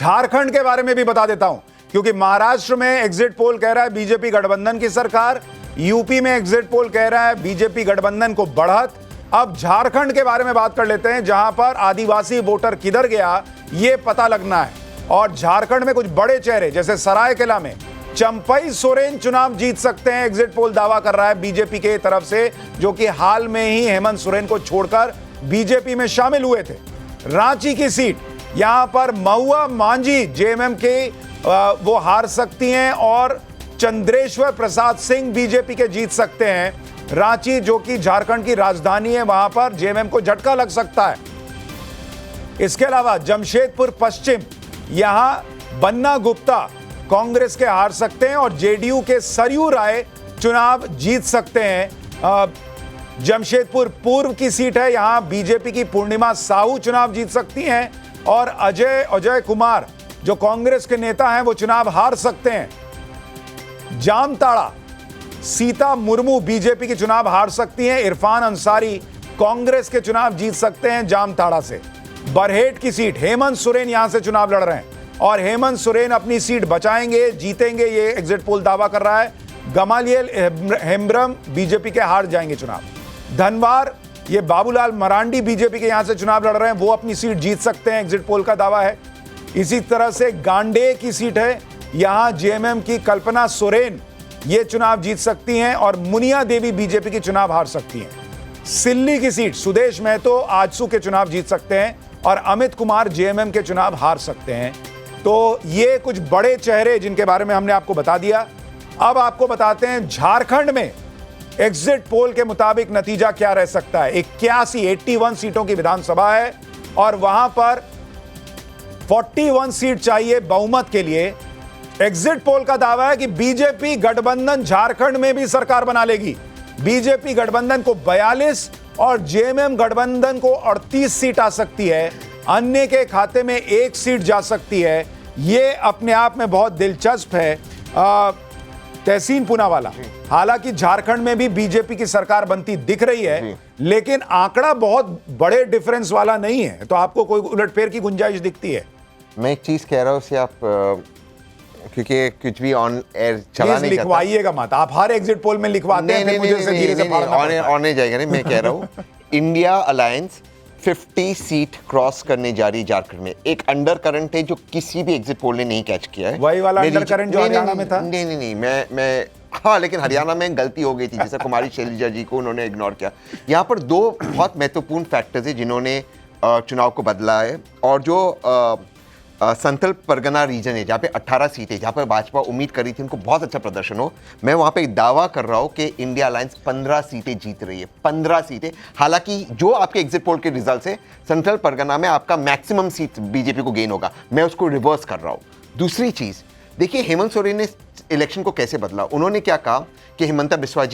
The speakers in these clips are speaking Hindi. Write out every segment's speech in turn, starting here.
झारखंड के बारे में भी बता देता हूं, क्योंकि महाराष्ट्र में एग्जिट पोल कह रहा है बीजेपी गठबंधन की सरकार, यूपी में एग्जिट पोल कह रहा है बीजेपी गठबंधन को बढ़त। अब झारखंड के बारे में बात कर लेते हैं, जहां पर आदिवासी वोटर किधर गया ये पता लगना है। और झारखंड में कुछ बड़े चेहरे जैसे सरायकेला में चंपई सोरेन चुनाव जीत सकते हैं, एग्जिट पोल दावा कर रहा है बीजेपी के तरफ से, जो कि हाल में ही हेमंत सोरेन को छोड़कर बीजेपी में शामिल हुए थे। रांची की सीट, यहां पर महुआ मांझी जेएमएम के वो हार सकती हैं और चंद्रेश्वर प्रसाद सिंह बीजेपी के जीत सकते हैं। रांची जो कि झारखंड की राजधानी है, वहां पर जेएमएम को झटका लग सकता है। इसके अलावा जमशेदपुर पश्चिम, यहां बन्ना गुप्ता कांग्रेस के हार सकते हैं और जेडीयू के सरयू राय चुनाव जीत सकते हैं। जमशेदपुर पूर्व की सीट है, यहां बीजेपी की पूर्णिमा साहू चुनाव जीत सकती हैं और अजय कुमार जो कांग्रेस के नेता हैं वो चुनाव हार सकते हैं। जामताड़ा, सीता मुर्मू बीजेपी की चुनाव हार सकती हैं। इरफान अंसारी कांग्रेस के चुनाव जीत सकते हैं जामताड़ा से। बरहेट की सीट, हेमंत सोरेन यहां से चुनाव लड़ रहे हैं और हेमंत सोरेन अपनी सीट बचाएंगे, जीतेंगे, ये एग्जिट पोल दावा कर रहा है। गमालियल हेम्ब्रम बीजेपी के हार जाएंगे चुनाव। धनवार, ये बाबूलाल मरांडी बीजेपी के यहां से चुनाव लड़ रहे हैं, वो अपनी सीट जीत सकते हैं, एग्जिट पोल का दावा है। इसी तरह से गांडे की सीट है, यहां जेएमएम की कल्पना सोरेन ये चुनाव जीत सकती हैं और मुनिया देवी बीजेपी की चुनाव हार सकती हैं। सिल्ली की सीट, सुदेश महतो आजसू के चुनाव जीत सकते हैं और अमित कुमार जेएमएम के चुनाव हार सकते हैं। तो ये कुछ बड़े चेहरे जिनके बारे में हमने आपको बता दिया। अब आपको बताते हैं झारखंड में एग्जिट पोल के मुताबिक नतीजा क्या रह सकता है। 81 सीटों की विधानसभा है और वहां पर 41 सीट चाहिए बहुमत के लिए। एग्जिट पोल का दावा है कि बीजेपी गठबंधन झारखंड में भी सरकार बना लेगी। बीजेपी गठबंधन को 42 और जेएमएम गठबंधन को 38 सीट आ सकती है। अन्य के खाते में 1 सीट जा सकती है। यह अपने आप में बहुत दिलचस्प है। तहसीन पूनावाला, हालांकि झारखंड में भी बीजेपी की सरकार बनती दिख रही है, लेकिन आंकड़ा बहुत बड़े डिफरेंस वाला नहीं है, तो आपको कोई उलटफेर की गुंजाइश दिखती है? मैं एक चीज कह रहा हूं उसे आप क्योंकि कुछ भी ऑन एयर चला नहीं लिखवाइएगा मत, आप हर एग्जिट पोल में लिखवाते हैं, मुझे उसे धीरे से ऑन नहीं जाएगा। नहीं, मैं कह रहा हूं इंडिया अलायंस 50 सीट क्रॉस करने जा रही झारखंड में। एक अंडर करंट है जो किसी भी एग्जिट पोल ने नहीं कैच किया है, वही वाला अंडर करंट जो हरियाणा में था। नहीं, मैं हाँ, लेकिन हरियाणा में गलती हो गई थी, जैसे कुमारी शैलजा जी को उन्होंने इग्नोर किया। यहाँ पर 2 बहुत महत्वपूर्ण फैक्टर्स है जिन्होंने चुनाव को बदला है। और जो संथल परगना रीजन है जहाँ पे 18 सीटें, जहाँ पर भाजपा उम्मीद करी थी उनको बहुत अच्छा प्रदर्शन हो, मैं वहाँ पे दावा कर रहा हूँ कि इंडिया अलायंस 15 सीटें जीत रही है। 15 सीटें। हालांकि जो आपके एग्जिट पोल के रिजल्ट है, संथल परगना में आपका मैक्सिमम सीट बीजेपी को गेन होगा, मैं उसको रिवर्स कर रहा हूँ। दूसरी चीज़ देखिए, हेमंत सोरेन ने इलेक्शन को कैसे बदला। उन्होंने क्या कहा कि हिमंता बिस्वा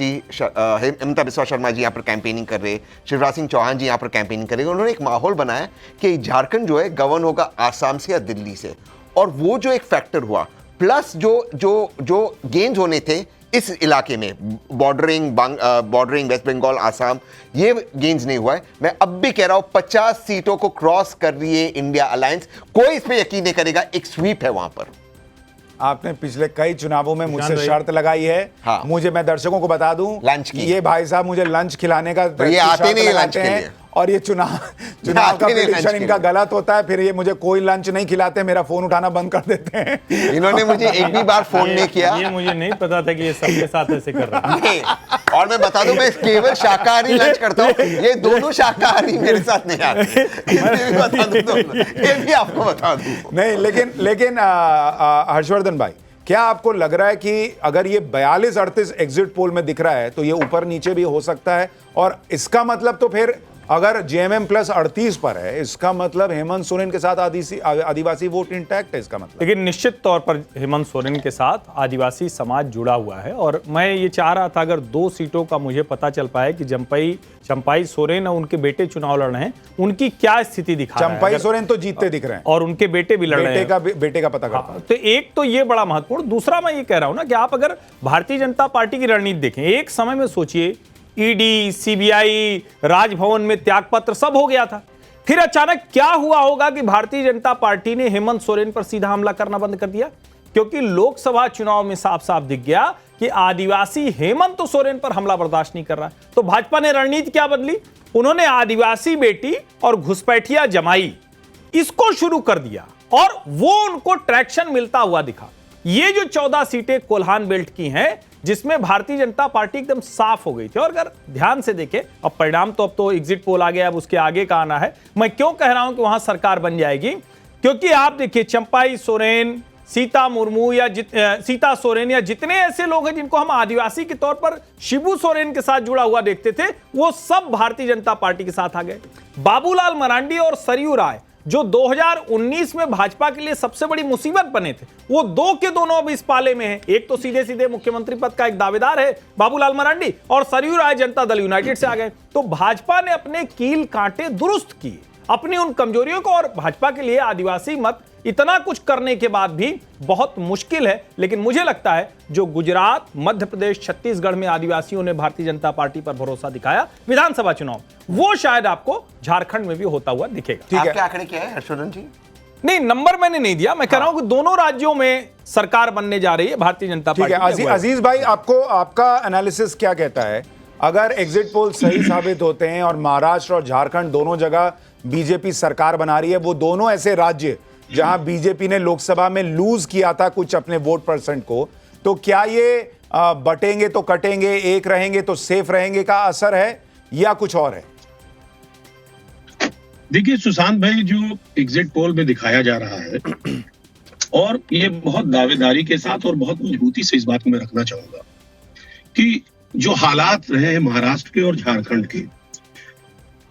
शर्मा जी यहाँ पर कैंपेनिंग कर रहे, शिवराज सिंह चौहान जी यहाँ पर कैंपेनिंग कर रहे। उन्होंने एक माहौल बनाया कि झारखंड जो है गवर्न होगा आसाम से या दिल्ली से, और वो जो एक फैक्टर हुआ, प्लस जो गेंस होने थे इस इलाके में, बॉर्डरिंग वेस्ट बंगाल आसाम, ये गेंस नहीं हुआ है। मैं अब भी कह रहा हूँ 50 सीटों को क्रॉस कर रही है इंडिया अलायंस। कोई इस पर यकीन नहीं करेगा, एक स्वीप है वहां पर। आपने पिछले कई चुनावों में मुझसे शर्त लगाई है। हाँ। मैं दर्शकों को बता दूं, लंच की। ये भाई साहब मुझे लंच खिलाने का तो ये आते नहीं लंच के लिए, और ये चुनाव का प्रेडिक्शन इनका गलत होता है, फिर ये मुझे कोई लंच नहीं खिलाते, मेरा फोन उठाना बंद कर देते हैं। इन्होंने मुझे एक भी बार फोन नहीं किया। ये मुझे नहीं पता था कि ये सबके साथ ऐसे कर रहा है। और मैं बता दूं, मैं केवल शाकाहारी लंच करता हूं, ये दोनों शाकाहारी मेरे साथ नहीं आते। ये भी बता दूं, ये भी आपको बता दूं। नहीं, लेकिन हर्षवर्धन भाई, क्या आपको लग रहा है कि अगर ये 42-38 एग्जिट पोल में दिख रहा है तो ये ऊपर नीचे भी हो सकता है? और इसका मतलब तो फिर अगर जेएमएम प्लस 38 पर है, इसका मतलब हेमंत सोरेन के साथ आदिवासी वोट इंटैक्ट है इसका मतलब। लेकिन निश्चित तौर पर हेमंत सोरेन के साथ आदिवासी समाज जुड़ा हुआ है। और मैं ये चाह रहा था, अगर 2 सीटों का मुझे पता चल पाए कि चंपई सोरेन और उनके बेटे चुनाव लड़ रहे हैं, उनकी क्या स्थिति दिखा रहा है। चंपई सोरेन तो जीतते दिख रहे हैं और उनके बेटे भी लड़ रहे हैं, बेटे का पता करता। तो एक तो ये बड़ा महत्वपूर्ण। दूसरा मैं ये कह रहा हूं ना कि आप अगर भारतीय जनता पार्टी की रणनीति देखें, एक समय में सोचिए ईडी, सीबीआई, राजभवन में त्यागपत्र सब हो गया था। फिर अचानक क्या हुआ होगा कि भारतीय जनता पार्टी ने हेमंत सोरेन पर सीधा हमला करना बंद कर दिया, क्योंकि लोकसभा चुनाव में साफ साफ दिख गया कि आदिवासी हेमंत सोरेन पर हमला बर्दाश्त नहीं कर रहा है। तो भाजपा ने रणनीति क्या बदली? उन्होंने आदिवासी बेटी और घुसपैठिया जमाई इसको शुरू कर दिया और वो उनको ट्रैक्शन मिलता हुआ दिखा। ये जो 14 सीटें कोल्हान बेल्ट की हैं, जिसमें भारतीय जनता पार्टी एकदम साफ हो गई थी। और अगर ध्यान से देखें, अब परिणाम तो अब तो एग्जिट पोल आ गया, अब उसके आगे का आना है। मैं क्यों कह रहा हूं कि वहां सरकार बन जाएगी? क्योंकि आप देखिए, चंपाई सोरेन, सीता मुर्मू या सीता सोरेन या जितने ऐसे लोग हैं जिनको हम आदिवासी के तौर पर शिबू सोरेन के साथ जुड़ा हुआ देखते थे, वो सब भारतीय जनता पार्टी के साथ आ गए। बाबूलाल मरांडी और सरयू राय, जो 2019 में भाजपा के लिए सबसे बड़ी मुसीबत बने थे, वो दो के दोनों अब इस पाले में हैं। एक तो सीधे सीधे मुख्यमंत्री पद का एक दावेदार है बाबूलाल मरांडी, और सरयू राय जनता दल यूनाइटेड से आ गए। तो भाजपा ने अपने कील कांटे दुरुस्त किए, अपनी उन कमजोरियों को। और भाजपा के लिए आदिवासी मत इतना कुछ करने के बाद भी बहुत मुश्किल है। लेकिन मुझे लगता है जो गुजरात, मध्य प्रदेश, छत्तीसगढ़ में आदिवासियों ने भारतीय जनता पार्टी पर भरोसा दिखाया विधानसभा चुनाव, वो शायद आपको झारखंड में भी होता हुआ दिखेगा। आपके आंकड़े क्या है हर्षवर्धन जी? नहीं, नंबर मैंने नहीं दिया। मैं कह रहा हूं कि दोनों राज्यों में सरकार बनने जा रही है भारतीय जनता पार्टी। अजीज भाई, आपको आपका एनालिसिस क्या कहता है? अगर एग्जिट पोल सही साबित होते हैं और महाराष्ट्र और झारखंड दोनों जगह बीजेपी सरकार बना रही है, वो दोनों ऐसे राज्य जहां बीजेपी ने लोकसभा में लूज किया था कुछ अपने वोट परसेंट को, तो क्या ये बटेंगे तो कटेंगे, एक रहेंगे तो सेफ रहेंगे का असर है या कुछ और है? देखिए सुशांत भाई, जो एग्जिट पोल में दिखाया जा रहा है और ये बहुत दावेदारी के साथ और बहुत मजबूती से इस बात को मैं रखना चाहूंगा कि जो हालात रहे हैं महाराष्ट्र के और झारखंड के,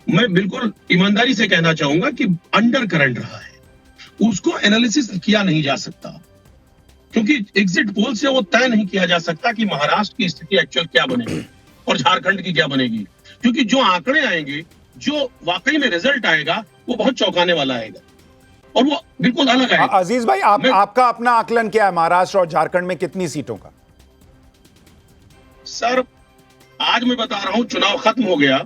मैं बिल्कुल ईमानदारी से कहना चाहूंगा कि अंडर करंट रहा है, उसको एनालिसिस किया नहीं जा सकता, क्योंकि एग्जिट पोल से वो तय नहीं किया जा सकता कि महाराष्ट्र की स्थिति एक्चुअल क्या बनेगी और झारखंड की क्या बनेगी। क्योंकि जो आंकड़े आएंगे, जो वाकई में रिजल्ट आएगा, वो बहुत चौंकाने वाला आएगा और वो बिल्कुल अलग आएगा। अजीज भाई, आपका अपना आकलन क्या है महाराष्ट्र और झारखंड में कितनी सीटों का? सर, आज मैं बता रहा हूं, चुनाव खत्म हो गया,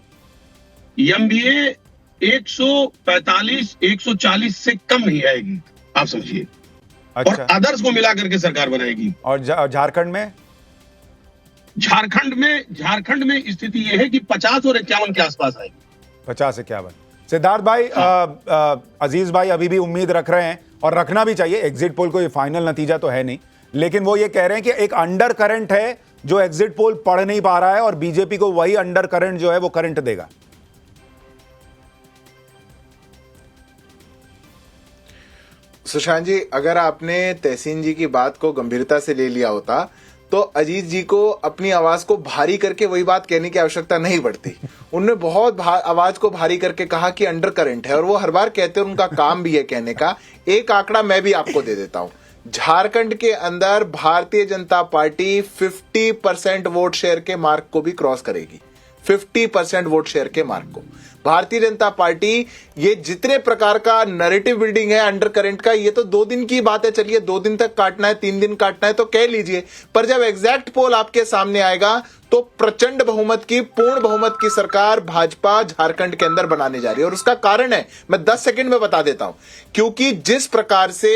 एमबीए 145 140 से कम नहीं आएगी, आप समझिए। अच्छा। और अदर्स को मिला करके सरकार बनाएगी। और झारखंड में? झारखंड में स्थिति यह है कि 50 और 51 के आसपास आएगी। 50-51। सिद्धार्थ भाई, अजीज भाई अभी भी उम्मीद रख रहे हैं और रखना भी चाहिए। एग्जिट पोल कोई फाइनल नतीजा तो है नहीं, लेकिन वो ये कह रहे हैं कि एक अंडर करंट है जो एग्जिट पोल पढ़ नहीं पा रहा है और बीजेपी को वही अंडर करंट जो है वो करंट देगा। सुशांत जी, अगर आपने तहसीन जी की बात को गंभीरता से ले लिया होता तो अजीत जी को अपनी आवाज को भारी करके वही बात कहने की आवश्यकता नहीं पड़ती। उन्होंने बहुत आवाज को भारी करके कहा कि अंडर करंट है, और वो हर बार कहते हैं, उनका काम भी है कहने का। एक आंकड़ा मैं भी आपको दे देता हूं। झारखंड के अंदर Bharatiya Janata party 50% vote share के मार्क को भी क्रॉस करेगी। 50% वोट शेयर के मार्क को भारतीय जनता पार्टी, ये जितने प्रकार का नैरेटिव बिल्डिंग है अंडर करंट का, ये तो 2 दिन की बात है। चलिए 2 दिन तक काटना है, 3 दिन काटना है तो कह लीजिए, पर जब एग्जैक्ट पोल आपके सामने आएगा तो प्रचंड बहुमत की, पूर्ण बहुमत की सरकार भाजपा झारखंड के अंदर बनाने जा रही है। और उसका कारण है, मैं 10 सेकंड में बता देता हूं। क्योंकि जिस प्रकार से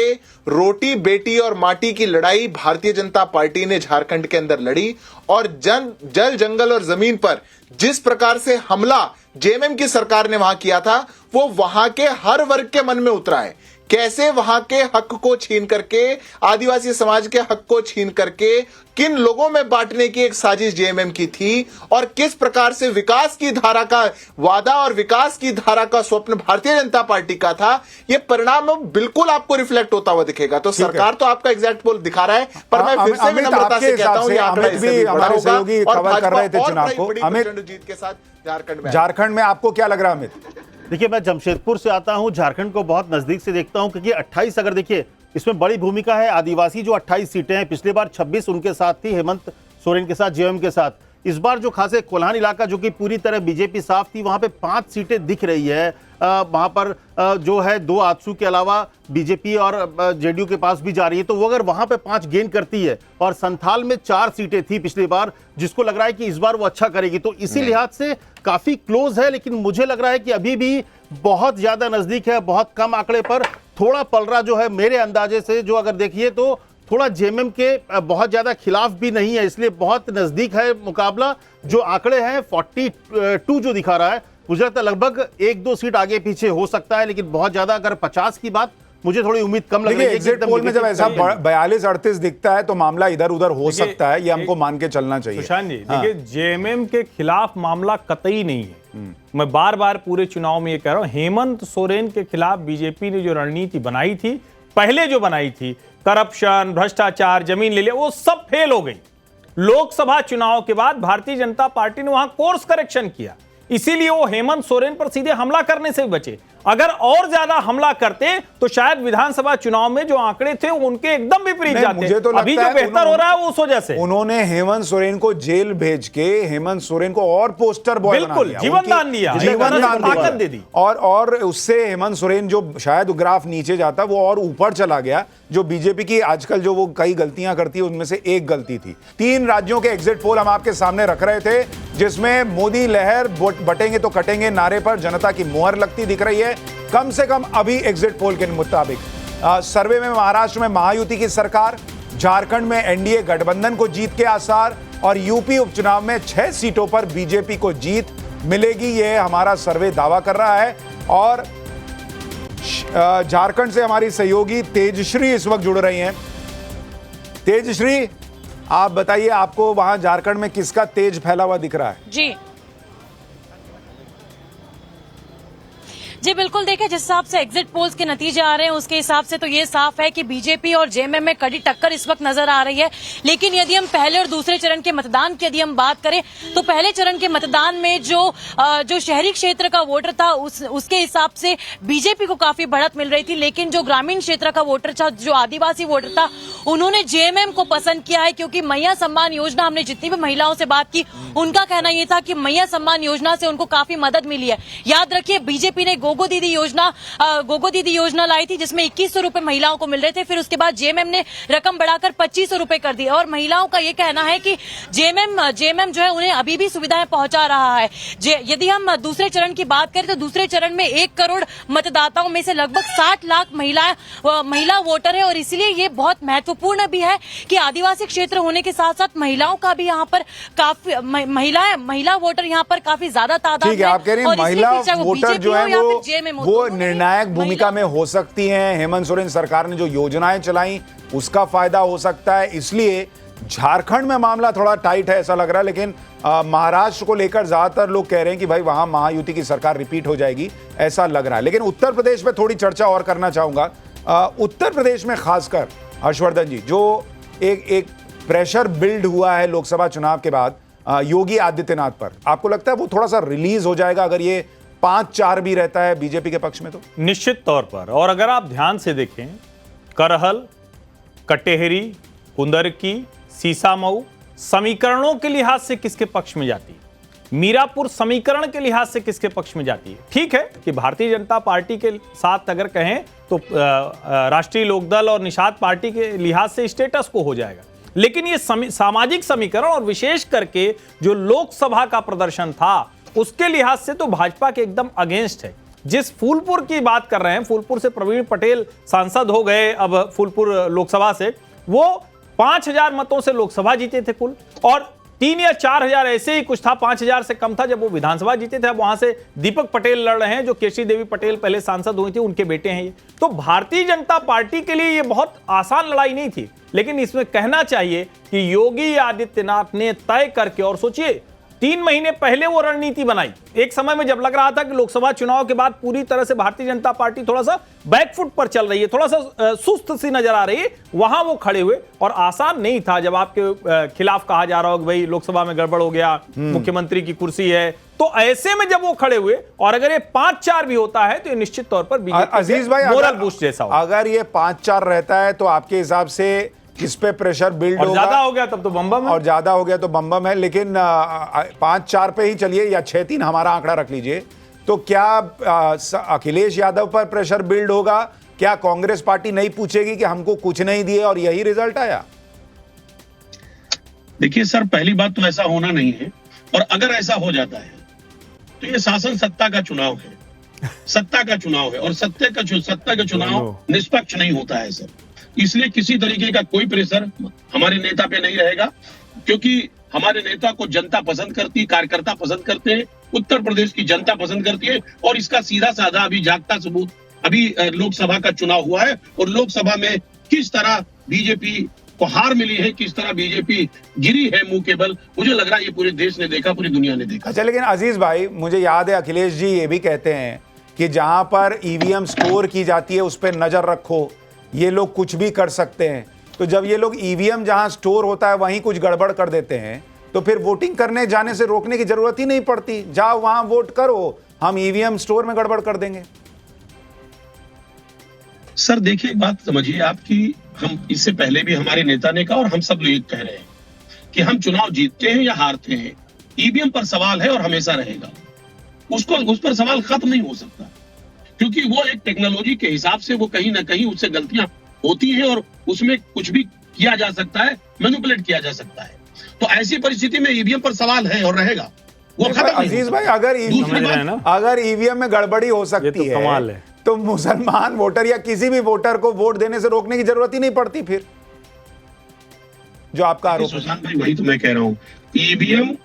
रोटी बेटी और माटी की लड़ाई भारतीय जनता पार्टी ने झारखंड के अंदर लड़ी, और जल जंगल और जमीन पर जिस प्रकार से हमला जेएमएम की सरकार ने वहां किया था, वो वहां के हर वर्ग के मन में उतरा है। कैसे वहां के हक को छीन करके, आदिवासी समाज के हक को छीन करके किन लोगों में बांटने की एक साजिश जेएमएम की थी, और किस प्रकार से विकास की धारा का वादा और विकास की धारा का स्वप्न भारतीय जनता पार्टी का था, ये परिणाम बिल्कुल आपको रिफ्लेक्ट होता हुआ दिखेगा। तो सरकार तो आपका एग्जैक्ट पोल दिखा रहा है, पर मैं फिर से विनम्रता से कहता हूं, ये आंकड़ा इससे भी बड़ा होगा और भाजपा और जीत के साथ झारखंड में आपको क्या लग रहा है? अमित, देखिए, मैं जमशेदपुर से आता हूं, झारखंड को बहुत नजदीक से देखता हूं, क्योंकि 28 अगर देखिए इसमें बड़ी भूमिका है आदिवासी। जो 28 सीटें हैं, पिछली बार 26 उनके साथ थी, हेमंत सोरेन के साथ, जेएमएम के साथ। इस बार जो खासे कोल्हान इलाका जो कि पूरी तरह बीजेपी साफ थी, वहां पे 5 सीटें दिख रही है वहां पर जो है 2 आजसू के अलावा बीजेपी और जेडीयू के पास भी जा रही है, तो वो अगर वहां पे 5 गेन करती है और संथाल में 4 सीटें थी पिछली बार, जिसको लग रहा है कि इस बार वो अच्छा करेगी, तो इसी लिहाज से काफी क्लोज है। लेकिन मुझे लग रहा है कि अभी भी बहुत ज्यादा नजदीक है, बहुत कम आंकड़े पर थोड़ा पलड़ा जो है मेरे अंदाजे से, जो अगर देखिए तो थोड़ा जेएमएम के बहुत ज्यादा खिलाफ भी नहीं है, इसलिए बहुत नजदीक है मुकाबला। जो आंकड़े हैं 42 जो दिखा रहा है, मुझे लगता है लगभग 1-2 सीट आगे पीछे हो सकता है, लेकिन बहुत ज्यादा अगर 50 की बात, मुझे थोड़ी उम्मीद कम लग रही है। एग्जिट पोल में जब ऐसा 42-38 दिखता है तो मामला इधर उधर हो सकता है, ये हमको मान के चलना चाहिए। सुशांत जी देखिए, जेएमएम के खिलाफ मामला कतई नहीं है। मैं बार बार पूरे चुनाव में ये कह रहा हूं, हेमंत सोरेन के खिलाफ बीजेपी ने जो रणनीति बनाई थी, पहले जो बनाई थी, करप्शन, भ्रष्टाचार, जमीन ले लिया, वो सब फेल हो गई। लोकसभा चुनाव के बाद भारतीय जनता पार्टी ने वहां कोर्स करेक्शन किया, इसीलिए वो हेमंत सोरेन पर सीधे हमला करने से बचे। अगर और ज्यादा हमला करते तो शायद विधानसभा चुनाव में जो आंकड़े थे उनके एकदम विपरीत जाते। मुझे तो अभी जो बेहतर हो रहा है वो उस वजह से उन्होंने हेमंत सोरेन को जेल भेज के हेमंत सोरेन को और पोस्टर बॉय बना बिल्कुल दिया, जीवन दान दिया, जीवन दान ताकत दे दी। और उससे हेमंत सोरेन जो शायद ग्राफ नीचे जाता वो और ऊपर चला गया। जो बीजेपी की आजकल जो वो कई गलतियां करती है उनमें से एक गलती थी। 3 राज्यों के एग्जिट पोल हम आपके सामने रख रहे थे, जिसमें मोदी लहर बटेंगे तो कटेंगे नारे पर जनता की मुहर लगती दिख रही है। कम से कम अभी एग्जिट पोल के मुताबिक सर्वे में महाराष्ट्र में महायुति की सरकार, झारखंड में एनडीए गठबंधन को जीत के आसार, और यूपी उपचुनाव में 6 सीटों पर बीजेपी को जीत मिलेगी, यह हमारा सर्वे दावा कर रहा है। और झारखंड से हमारी सहयोगी तेजश्री इस वक्त जुड़ रही हैं। तेजश्री, आप बताइए, आपको वहां झारखंड में किसका तेज फैला हुआ दिख रहा है? जी बिल्कुल, देखिए जिस हिसाब से एग्जिट पोल्स के नतीजे आ रहे हैं उसके हिसाब से तो ये साफ है कि बीजेपी और जेएमएम में कड़ी टक्कर इस वक्त नजर आ रही है। लेकिन यदि हम पहले और दूसरे चरण के मतदान की यदि हम बात करें तो पहले चरण के मतदान में जो शहरी क्षेत्र का वोटर था उसके हिसाब से बीजेपी को काफी बढ़त मिल रही थी, लेकिन जो ग्रामीण क्षेत्र का वोटर था, जो आदिवासी वोटर था, उन्होंने जेएमएम को पसंद किया है। क्योंकि मैया सम्मान योजना, हमने जितनी भी महिलाओं से बात की उनका कहना यह था कि मैया सम्मान योजना से उनको काफी मदद मिली है। याद रखिए, बीजेपी ने गोगो दीदी योजना लाई थी जिसमें 2100 रुपए महिलाओं को मिल रहे थे। फिर उसके बाद जेएमएम ने रकम बढ़ाकर 2500 रुपए कर दी और महिलाओं का ये कहना है कि जेएमएम जो है उन्हें अभी भी सुविधाएं पहुंचा रहा है। यदि हम दूसरे चरण की बात करें तो दूसरे चरण में 1 करोड़ मतदाताओं में से लगभग 60 लाख महिला वोटर है। और इसलिए ये बहुत महत्वपूर्ण भी है कि आदिवासी क्षेत्र होने के साथ साथ महिलाओं का भी यहाँ पर काफी महिला वोटर यहाँ पर काफी ज्यादा तादाद ठीक है, आप कह रही हैं महिला वोटर जो है वो निर्णायक भूमिका में हो सकती हैं। हेमंत सोरेन सरकार ने जो योजनाएं चलाई उसका फायदा हो सकता है, इसलिए झारखंड में मामला थोड़ा टाइट है ऐसा लग रहा है। लेकिन महाराष्ट्र को लेकर ज्यादातर लोग कह रहे हैं कि भाई वहां महायुति की सरकार रिपीट हो जाएगी, ऐसा लग रहा है। लेकिन उत्तर प्रदेश में थोड़ी चर्चा और करना चाहूंगा। उत्तर प्रदेश में खासकर हर्षवर्धन जी, जो एक प्रेशर बिल्ड हुआ है लोकसभा चुनाव के बाद योगी आदित्यनाथ पर, आपको लगता है वो थोड़ा सा रिलीज हो जाएगा अगर ये 5-4 भी रहता है बीजेपी के पक्ष में? तो निश्चित तौर पर। और अगर आप ध्यान से देखें, करहल, कटेहरी, कुंदरकी, सीसामऊ समीकरणों के लिहाज से किसके पक्ष में जाती है, मीरापुर समीकरण के लिहाज से किसके पक्ष में जाती है। ठीक है कि भारतीय जनता पार्टी के साथ अगर कहें तो राष्ट्रीय लोकदल और निषाद पार्टी के लिहाज से स्टेटस को हो जाएगा, लेकिन ये सामाजिक समीकरण और विशेष करके जो लोकसभा का प्रदर्शन था उसके लिहाज से तो भाजपा के एकदम अगेंस्ट है। जिस फूलपुर की बात कर रहे हैं, फूलपुर से प्रवीण पटेल सांसद हो गए अब फूलपुर लोकसभा से, वो 5000 मतों से लोकसभा जीते थे कुल, और 3 या 4000 ऐसे ही कुछ था, 5000 से कम था जब वो विधानसभा जीते थे। अब वहां से दीपक पटेल लड़ रहे हैं, जो केशरी देवी पटेल पहले सांसद हुई थी, उनके बेटे हैं ये। तो भारतीय जनता पार्टी के लिए ये बहुत आसान लड़ाई नहीं थी, लेकिन इसमें कहना चाहिए कि योगी आदित्यनाथ ने तय करके, और सोचिए 3 महीने पहले वो रणनीति बनाई, एक समय में जब लग रहा था कि लोकसभा चुनाव के बाद पूरी तरह से भारतीय जनता पार्टी थोड़ा सा बैकफुट पर चल रही है, थोड़ा सा सुस्त सी नजर आ रही है, वहां वो खड़े हुए। और आसान नहीं था जब आपके खिलाफ कहा जा रहा हो कि भाई लोकसभा में गड़बड़ हो गया, मुख्यमंत्री की कुर्सी है, तो ऐसे में जब वो खड़े हुए, और अगर ये 5-4 भी होता है तो ये निश्चित तौर पर अजीज भाई मोरल बूस्ट जैसा होगा। अगर ये 5-4 रहता है तो आपके हिसाब से किस पे प्रेशर बिल्ड होगा? ज्यादा हो गया तब तो बम है, और ज्यादा हो गया तो बम है। लेकिन 5-4 पे ही चलिए या 6-3 हमारा आंकड़ा रख लीजिए, तो क्या अखिलेश यादव पर प्रेशर बिल्ड होगा? क्या कांग्रेस पार्टी नहीं पूछेगी कि हमको कुछ नहीं दिए और यही रिजल्ट आया? देखिए सर, पहली बात तो ऐसा होना नहीं है, और अगर ऐसा हो जाता है तो ये शासन सत्ता का चुनाव है, सत्ता का चुनाव है, और सत्ता का चुनाव निष्पक्ष नहीं होता है सर। इसलिए किसी तरीके का कोई प्रेशर हमारे नेता पे नहीं रहेगा, क्योंकि हमारे नेता को जनता पसंद करती है, कार्यकर्ता पसंद करते हैं, उत्तर प्रदेश की जनता पसंद करती है। और इसका सीधा साधा अभी जागता सबूत, अभी लोकसभा का चुनाव हुआ है और लोकसभा में किस तरह बीजेपी को हार मिली है, किस तरह बीजेपी गिरी है मुंह के बल, मुझे लग रहा है ये पूरे देश ने देखा, पूरी दुनिया ने देखा। अच्छा, लेकिन अजीज भाई, मुझे याद है अखिलेश जी ये भी कहते हैं कि जहां पर ईवीएम स्टोर की जाती है उस पर नजर रखो, ये लोग कुछ भी कर सकते हैं। तो जब ये लोग ईवीएम जहां स्टोर होता है वहीं कुछ गड़बड़ कर देते हैं तो फिर वोटिंग करने जाने से रोकने की जरूरत ही नहीं पड़ती, जाओ वहां वोट करो, हम ईवीएम स्टोर में गड़बड़ कर देंगे। सर देखिए, एक बात समझिए आपकी, हम इससे पहले भी हमारे नेता ने कहा और हम सब लोग कह रहे हैं कि हम चुनाव जीतते हैं या हारते हैं, ईवीएम पर सवाल है और हमेशा रहेगा। उस पर सवाल खत्म नहीं हो सकता, क्योंकि वो एक टेक्नोलॉजी के हिसाब से वो कहीं ना कहीं उससे गलतियां होती हैं और उसमें कुछ भी किया जा सकता है, मैनिपुलेट किया जा सकता है। तो ऐसी परिस्थिति में ईवीएम पर सवाल है और रहेगा, वो खत्म नहीं। अजीज भाई, अगर ईवीएम में गड़बड़ी हो सकती है तो मुसलमान वोटर या किसी भी वोटर को वोट देने से रोकने की जरूरत ही नहीं पड़ती फिर, जो आपका आरोप है। सुशांत भाई, वही तो मैं कह रहा हूँ, ईवीएम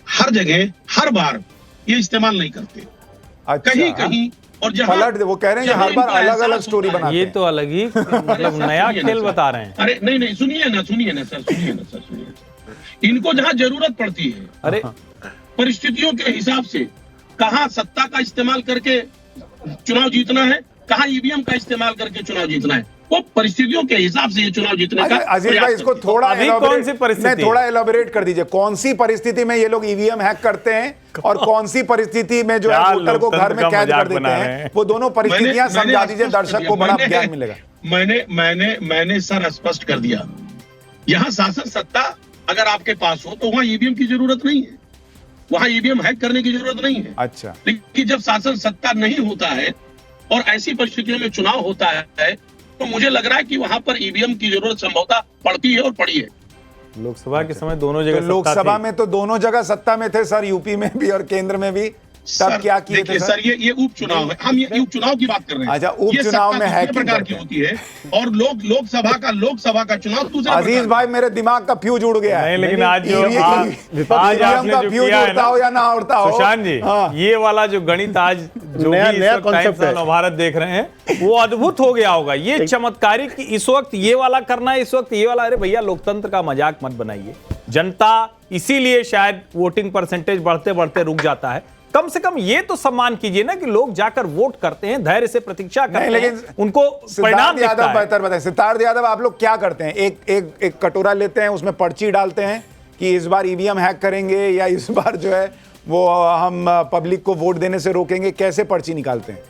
हर जगह हर बार ये इस्तेमाल नहीं करते। अच्छा, कहीं कहीं और जहां पलट, वो कह रहे हैं हर बार अलग अलग स्टोरी बनाते हैं। ये तो अलग ही मतलब नया खेल बता रहे हैं। अरे नहीं, सुनिए ना सर, इनको जहां जरूरत पड़ती है, अरे परिस्थितियों के हिसाब से कहां सत्ता का इस्तेमाल करके चुनाव जीतना है, कहां ईवीएम का इस्तेमाल करके चुनाव जीतना है, वो परिस्थितियों के हिसाब से ये चुनाव जीतने का। अजीज भाई, इसको थोड़ा कौन सी परिस्थिति, थोड़ा एलाबोरेट कर दीजिए, कौन सी परिस्थिति में ये लोग ईवीएम हैक करते हैं और कौन सी परिस्थिति में जो है वोटर को घर में कैद कर देते हैं, वो दोनों परिस्थितियां समझा दीजिए, दर्शक को बड़ा ज्ञान मिलेगा। मैंने सर स्पष्ट कर दिया, यहाँ शासन सत्ता अगर आपके पास हो तो वहां ईवीएम की जरूरत नहीं है, वहां ईवीएम हैक करने की जरूरत नहीं है। अच्छा, लेकिन जब शासन सत्ता नहीं होता है और ऐसी परिस्थितियों में चुनाव होता है तो मुझे लग रहा है कि वहां पर ईवीएम की जरूरत संभवतः पड़ती है और पड़ी है। लोकसभा के समय दोनों जगह तो लोकसभा में तो दोनों जगह सत्ता में थे सर, यूपी में भी और केंद्र में भी, तब क्या किए थे सर? ये उपचुनाव है, हम ये उपचुनाव की बात कर रहे हैं। अच्छा, उपचुनाव में है प्रकार की होती है और लोकसभा का चुनाव दूसरे। अजीज भाई, मेरे दिमाग का फ्यूज उड़ गया है। लेकिन आज आपने जो किया है ना, या ना उड़ता हो सुशांत जी, ये वाला जो गणित आज जो नया कॉन्सेप्ट है, भारत देख रहे हैं, वो अद्भुत हो गया होगा। ये चमत्कारिक कि इस वक्त ये वाला करना है, इस वक्त ये वाला। अरे भैया, लोकतंत्र का मजाक मत बनाइए। जनता इसीलिए शायद वोटिंग परसेंटेज बढ़ते बढ़ते रुक जाता है। कम से कम ये तो सम्मान कीजिए ना कि लोग जाकर वोट करते हैं, धैर्य से प्रतीक्षा करते हैं, लेकिन उनको परिणाम दिखता है। बेहतर बताएं सिद्धार्थ यादव, आप लोग क्या करते हैं? एक कटोरा लेते हैं, उसमें पर्ची डालते हैं कि इस बार ईवीएम हैक करेंगे या इस बार जो है वो हम पब्लिक को वोट देने से रोकेंगे, कैसे पर्ची निकालते हैं?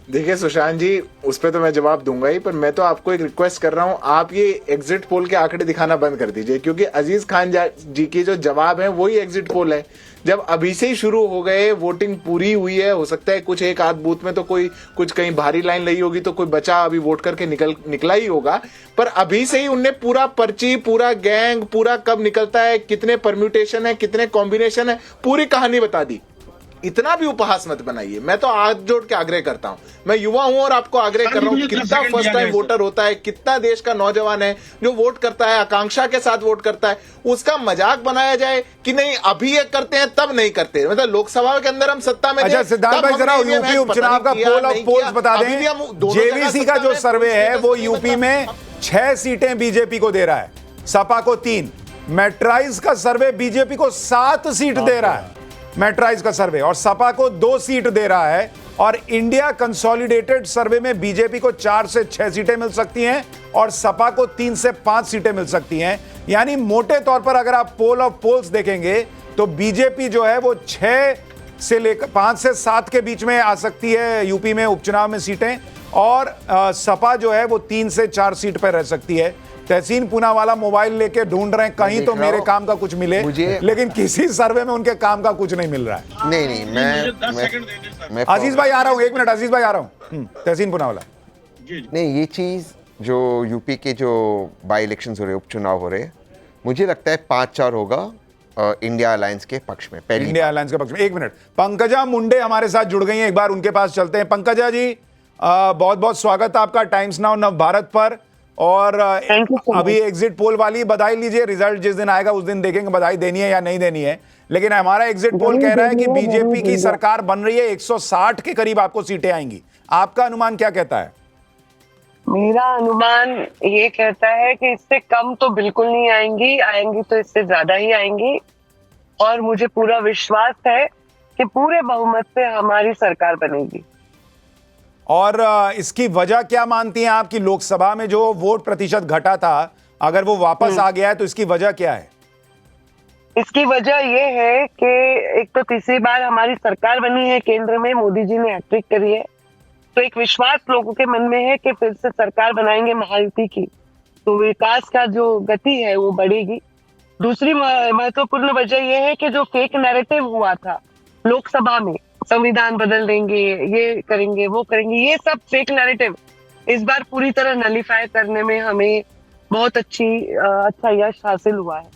देखिए सुशांत जी, उस पर तो मैं जवाब दूंगा ही, पर मैं तो आपको एक रिक्वेस्ट कर रहा हूं, आप ये एग्जिट पोल के आंकड़े दिखाना बंद कर दीजिए, क्योंकि अजीज खान जी के जो जवाब है वही एग्जिट पोल है। जब अभी से ही शुरू हो गए, वोटिंग पूरी हुई है, हो सकता है कुछ एक आध बूथ में तो कोई कुछ कहीं भारी लाइन लगी होगी तो कोई बचा अभी वोट करके निकला ही होगा, पर अभी से ही उनने पूरा पर्ची, पूरा गैंग, पूरा कब निकलता है, कितने परम्यूटेशन है, कितने कॉम्बिनेशन है, पूरी कहानी बता दी। इतना भी उपहास मत बनाइए। मैं तो हाथ जोड़ के आग्रह करता हूं, मैं युवा हूं और आपको आग्रह कर रहा हूं, कितना फर्स्ट टाइम वोटर होता है, कितना देश का नौजवान है जो वोट करता है, आकांक्षा के साथ वोट करता है, उसका मजाक बनाया जाए कि नहीं अभी ये करते हैं तब नहीं करते। मतलब लोकसभा के अंदर हम सत्ता में, अच्छा सिद्धार्थ भाई, जरा यूपी उपचुनाव का पोल ऑफ पोल्स बता दें। जेवीसी का जो सर्वे है वो यूपी में 6 सीटें बीजेपी को दे रहा है, सपा को 3। मेट्राइज का सर्वे बीजेपी को 7 सीट दे रहा है, मेट्राइज का सर्वे, और सपा को 2 सीट दे रहा है। और इंडिया कंसोलिडेटेड सर्वे में बीजेपी को 4 से 6 सीटें मिल सकती हैं और सपा को 3 से 5 सीटें मिल सकती हैं। यानी मोटे तौर पर अगर आप पोल ऑफ पोल्स देखेंगे तो बीजेपी जो है वो 6 से लेकर 5 से 7 के बीच में आ सकती है यूपी में उपचुनाव में सीटें, और सपा जो है वो 3 से 4 सीट पर रह सकती है। तहसीन पूनावाला मोबाइल लेके ढूंढ रहे हैं कहीं देख तो रहा मेरे हूं। काम का कुछ मिले, लेकिन किसी सर्वे में उनके काम का कुछ नहीं मिल रहा है। नहीं मुझे 10 सेकंड दे दें सर। मैं अजीज भाई आ रहा हूँ, 1 मिनट अजीज भाई आ रहा हूँ। तहसीन पूनावाला, नहीं, ये चीज़ जो यूपी के जो बाई इलेक्शंस हो रहे, उपचुनाव हो रहे, मुझे लगता है 5-4 होगा इंडिया अलायंस के पक्ष में। पहली इंडिया अलायंस के पक्ष में। 1 मिनट, पंकजा मुंडे हमारे साथ जुड़ गई हैं, एक बार उनके पास चलते हैं। पंकजा जी, बहुत बहुत स्वागत है आपका टाइम्स नाउ नव भारत पर। और अभी एग्जिट पोल वाली बधाई लीजिए, रिजल्ट जिस दिन आएगा उस दिन देखेंगे बधाई देनी है या नहीं देनी है। लेकिन हमारा एग्जिट पोल कह रहा है कि बीजेपी की सरकार बन रही है, 160 के करीब आपको सीटें आएंगी। आपका अनुमान क्या कहता है? मेरा अनुमान ये कहता है कि इससे कम तो बिल्कुल नहीं आएंगी, आएंगी तो इससे ज्यादा ही आएंगी। और मुझे पूरा विश्वास है कि पूरे बहुमत से हमारी सरकार बनेगी। और इसकी वजह क्या मानती हैं आप कि लोकसभा में जो वोट प्रतिशत घटा था, अगर वो वापस आ गया है तो इसकी वजह क्या है? इसकी वजह ये है कि एक तो तीसरी बार हमारी सरकार बनी है, केंद्र में मोदी जी ने हैट्रिक करी है, तो एक विश्वास लोगों के मन में है कि फिर से सरकार बनाएंगे महायुति की, तो विकास का जो गति है वो बढ़ेगी। दूसरी महत्वपूर्ण वजह यह है कि जो फेक नैरेटिव हुआ था लोकसभा में, संविधान बदल देंगे, ये करेंगे, वो करेंगे, ये सब फेक नैरेटिव इस बार पूरी तरह नलीफाई करने में हमें बहुत अच्छा यश हासिल हुआ है।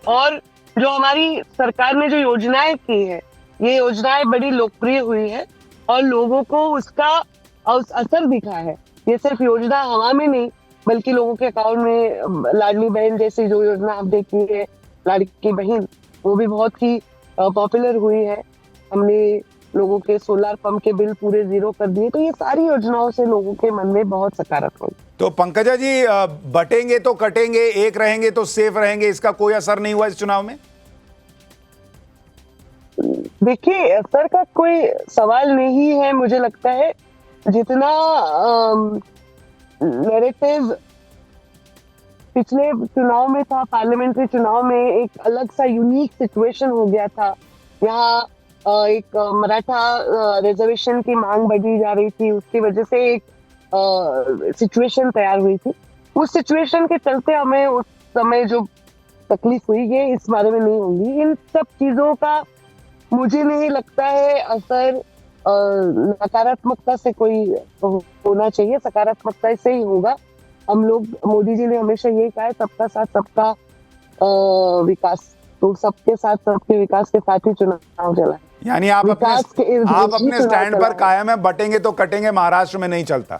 और जो हमारी सरकार ने जो योजनाएं की है, ये योजनाएं बड़ी लोकप्रिय हुई है और लोगों को उसका असर दिखा है। ये सिर्फ योजना हवा में नहीं, बल्कि लोगों के अकाउंट में लाडली बहन जैसी जो योजना आप देखिए, लाडली बहन, वो भी बहुत ही पॉपुलर हुई है। हमने लोगों के सोलर पंप के बिल पूरे 0 कर दिए। तो ये सारी योजनाओं से लोगों के मन में बहुत सकारात्मक। तो पंकजा जी, बटेंगे तो कटेंगे, एक रहेंगे तो सेफ रहेंगे, इसका कोई असर नहीं हुआ इस चुनाव में? देखिए, असर का कोई सवाल नहीं है। मुझे लगता है जितना नैरेटिव पिछले चुनाव में था, पार्लियामेंट्री चुनाव में एक अलग सा यूनिक सिचुएशन हो गया था। यहाँ एक मराठा रिजर्वेशन की मांग बढ़ी जा रही थी, उसकी वजह से एक सिचुएशन तैयार हुई थी। उस सिचुएशन के चलते हमें उस समय जो तकलीफ हुई, ये इस बारे में नहीं होगी। इन सब चीजों का मुझे नहीं लगता है असर नकारात्मकता से कोई होना चाहिए, सकारात्मकता से ही होगा। हम लोग, मोदी जी ने हमेशा ये कहा है, सबका साथ सबका विकास, तो सबके साथ सबके विकास के साथ ही चुनाव चला है। यानी आप अपने स्टैंड पर कायम है, बटेंगे तो कटेंगे, महाराष्ट्र में नहीं चलता?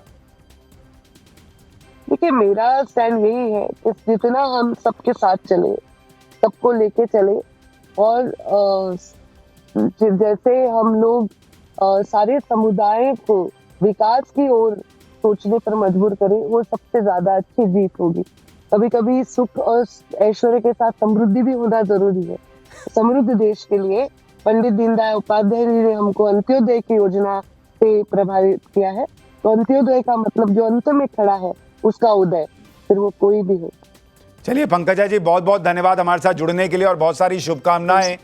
देखिए, मेरा स्टैंड यही है कि जितना हम सबके साथ चले, सबको लेके चले, और जैसे हम लोग सारे समुदाय को विकास की ओर सोचने पर मजबूर करें, वो सबसे ज्यादा अच्छी जीत होगी। कभी कभी सुख और ऐश्वर्य के साथ समृद्धि भी होना जरूरी है। समृद्ध देश के लिए पंडित दीनदयाल उपाध्याय जी ने हमको अंत्योदय की योजना से प्रभावित किया है। तो अंत्योदय का मतलब जो अंत में खड़ा है, उसका उदय, फिर वो कोई भी हो। चलिए पंकजा जी, बहुत बहुत धन्यवाद हमारे साथ जुड़ने के लिए और बहुत सारी शुभकामनाएं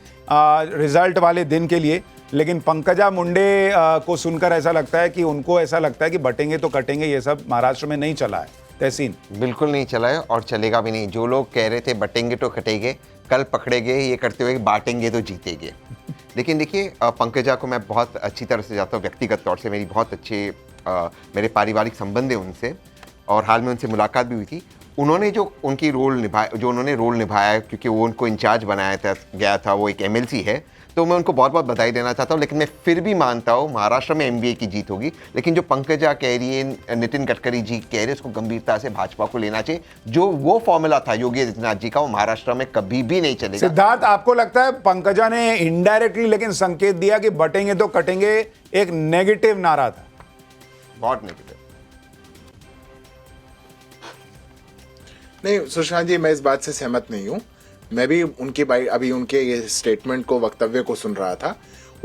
रिजल्ट वाले दिन के लिए। लेकिन पंकजा मुंडे को सुनकर ऐसा लगता है कि उनको ऐसा लगता है कि बटेंगे तो कटेंगे, ये सब महाराष्ट्र में नहीं चला है। तहसीन, बिल्कुल नहीं चला है और चलेगा भी नहीं। जो लोग कह रहे थे बटेंगे तो कटेंगे, कल पकड़ेंगे ये करते हुए बांटेंगे तो जीतेंगे। लेकिन देखिए, पंकजा को मैं बहुत अच्छी तरह से जानता हूँ, व्यक्तिगत तौर से मेरी बहुत अच्छे मेरे पारिवारिक संबंध है उनसे, और हाल में उनसे मुलाकात भी हुई थी। उन्होंने जो उनकी उन्होंने रोल निभाया, क्योंकि वो उनको इंचार्ज बनाया गया था, वो एक एमएलसी है, तो मैं उनको बहुत बहुत बधाई देना चाहता हूँ। लेकिन मैं फिर भी मानता हूँ महाराष्ट्र में एमबीए की जीत होगी। लेकिन जो पंकजा कह रही है, नितिन गडकरी जी कह रहे हैं, उसको गंभीरता से भाजपा को लेना चाहिए। जो वो फॉर्मूला था योगी आदित्यनाथ जी का, वो महाराष्ट्र में कभी भी नहीं चलेगा। सिद्धार्थ, आपको लगता है पंकजा ने इनडायरेक्टली लेकिन संकेत दिया कि बटेंगे तो कटेंगे, एक नेगेटिव नारा था? बहुत नेगेटिव। नहीं सुशांत जी, मैं इस बात से सहमत नहीं हूं। मैं भी अभी उनके ये स्टेटमेंट को, वक्तव्य को सुन रहा था।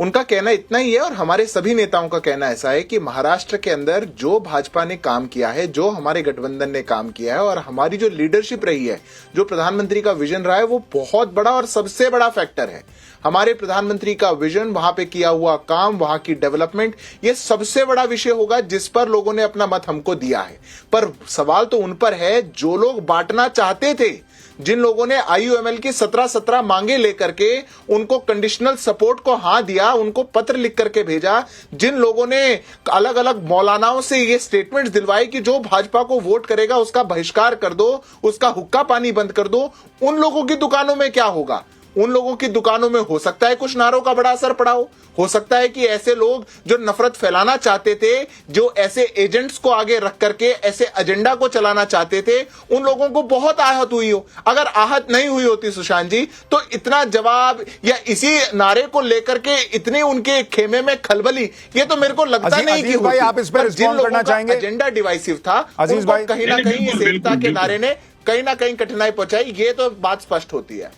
उनका कहना इतना ही है और हमारे सभी नेताओं का कहना ऐसा है कि महाराष्ट्र के अंदर जो भाजपा ने काम किया है, जो हमारे गठबंधन ने काम किया है और हमारी जो लीडरशिप रही है, जो प्रधानमंत्री का विजन रहा है, वो बहुत बड़ा और सबसे बड़ा फैक्टर है। हमारे प्रधानमंत्री का विजन, वहां पे किया हुआ काम, वहां की डेवलपमेंट, ये सबसे बड़ा विषय होगा जिस पर लोगों ने अपना मत हमको दिया है। पर सवाल तो उन पर है जो लोग बांटना चाहते थे, जिन लोगों ने IUML की 17 मांगे लेकर के उनको कंडीशनल सपोर्ट को हाँ दिया, उनको पत्र लिख करके भेजा, जिन लोगों ने अलग अलग मौलानाओं से ये स्टेटमेंट्स दिलवाए कि जो भाजपा को वोट करेगा उसका बहिष्कार कर दो, उसका हुक्का पानी बंद कर दो, उन लोगों की दुकानों में क्या होगा? उन लोगों की दुकानों में हो सकता है कुछ नारों का बड़ा असर पड़ा हो सकता है कि ऐसे लोग जो नफरत फैलाना चाहते थे, जो ऐसे एजेंट्स को आगे रख करके ऐसे एजेंडा को चलाना चाहते थे, उन लोगों को बहुत आहत हुई हो। अगर आहत नहीं हुई होती सुशांत जी, तो इतना जवाब या इसी नारे को लेकर के इतने उनके खेमे में खलबली, ये तो मेरे को लगता नहीं कि भाई आप इस पर रिस्पॉन्ड करना चाहेंगे? एजेंडा डिवाइसिव था, अजीज भाई कहीं ना कहीं इस एकता के नारे ने कहीं ना कहीं कठिनाई पहुंचाई, ये तो बात स्पष्ट होती है।